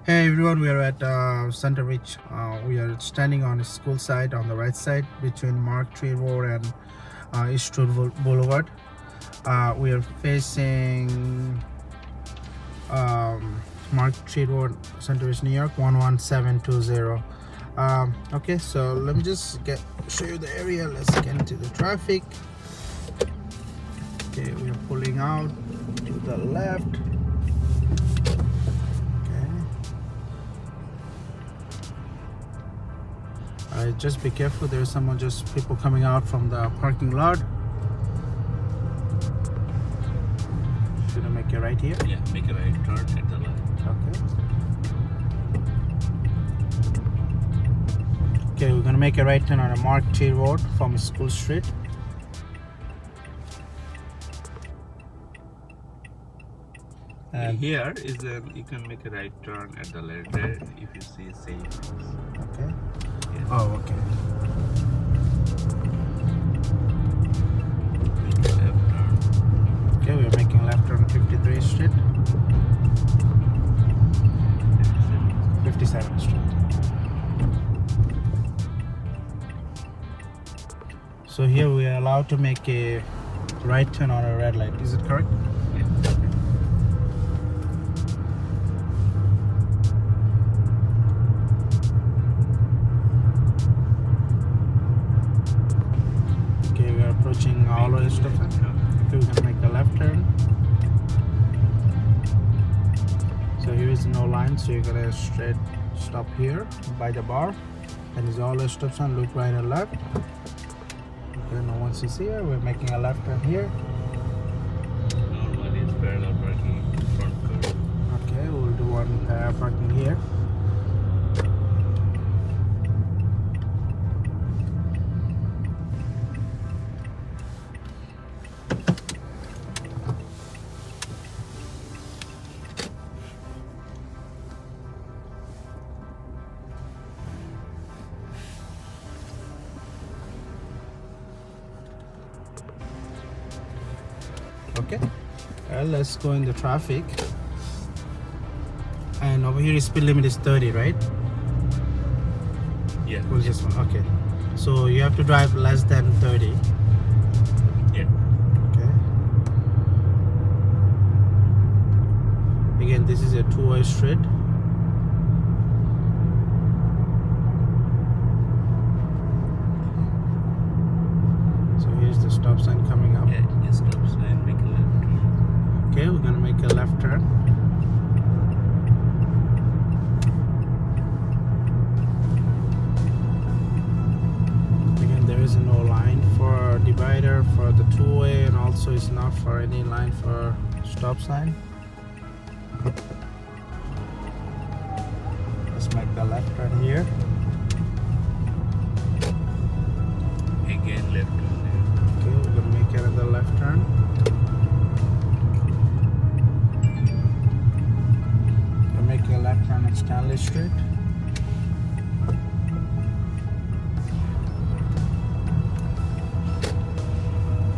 Hey everyone, we are at Centereach. We are standing on the school side on the right side between Mark Tree Road and Eastwood Boulevard. We are facing Mark Tree Road, Centereach, New York 11720. Okay, so let me just show you the area. Let's get into the traffic. Okay, we are pulling out to the left. Just be careful, there's people coming out from the parking lot. Should I make a right here? Yeah, make a right turn at the left. Okay, we're gonna make a right turn on a Mark Tree Road from School Street. And here is you can make a right turn at the left there if you see same house. Okay. Yeah. Oh, okay. Make a left turn. Okay, we're making a left turn on 53rd Street. 57th Street. So here we are allowed to make a right turn on a red light. Is it correct? Yeah. Okay, we are approaching all the stuff. Okay, we're gonna make a left turn. So here is no line, so you're gonna straight stop here by the bar. And is all the stop sign, look right and left. Okay, no one sees here. We're making a left turn here. Normally it's parallel parking front curb. Okay, we'll do one parking here. Okay, let's go in the traffic. And over here, speed limit is 30, right? Yeah. What's this one? Okay, so you have to drive less than 30. Yeah. Okay. Again, this is a two-way street. So here's the stop sign coming up. Yeah, just stop sign, make a left turn. Okay, we're gonna make a left turn. Again, there is no line for divider for the two-way, and also it's not for any line for stop sign. Let's make the left turn here. Again left turn there. Okay, we're gonna make another left turn. We're making a left turn at Stanley Street.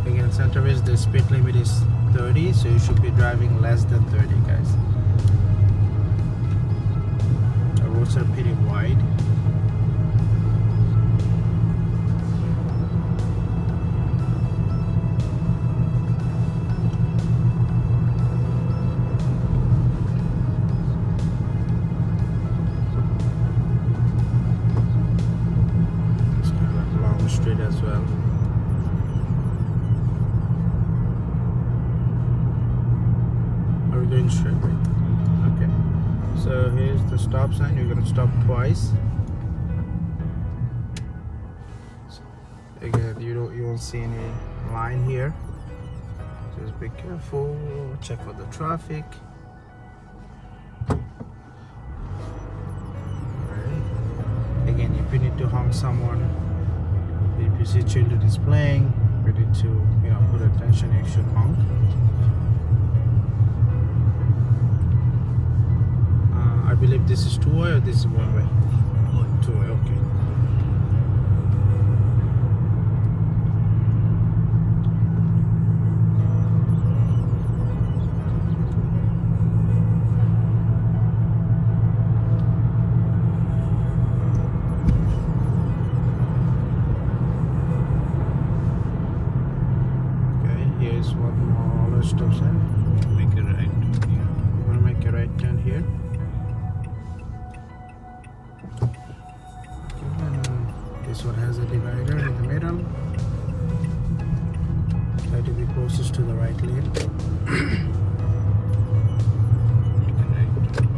Again, Centereach, the speed limit is 30, so you should be driving less than 30, guys. The roads are pretty wide. It's kind of like a long street as well. Are we going straight? Okay. So here's the stop sign. You're gonna stop twice. Again, you won't see any line here. Just be careful. Check for the traffic. Alright. Again, if you need to honk someone, if you see children is playing, we need to put attention. You should honk. I believe this is two-way or this is one-way? Two-way, okay. is one more stop sign. Make a right turn here. I'm gonna make a right turn here. Okay, and this one has a divider in the middle. Try to be closest to the right lane. Make a right turn.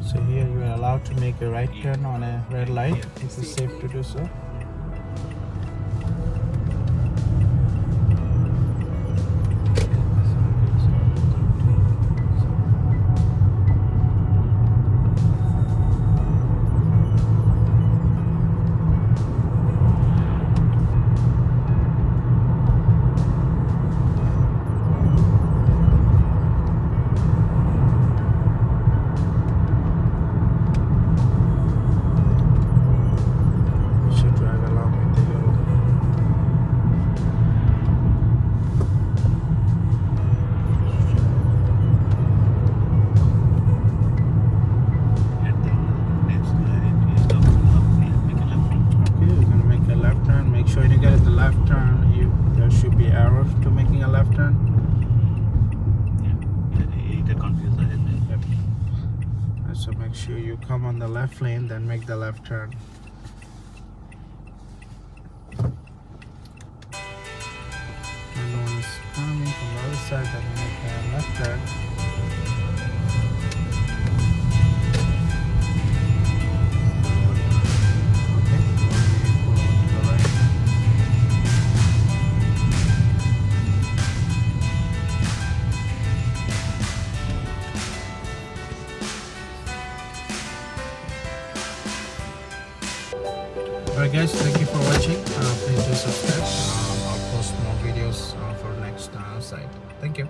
So here you are allowed to make a right turn on a red light. Yeah. It is safe to do so. You should drive along with the yellow. At the next it is the left here. Make a left turn. Okay, you're gonna make a left turn. Make sure you get at the left turn. There should be arrows to making a left turn. Yeah. It confused ahead. So make sure you come on the left lane, then make the left turn. Another one is coming from the other side, then you make a left turn. Okay, you go to the right. Alright guys, thank you for watching. Please do subscribe. I'll post more videos for next site. Thank you.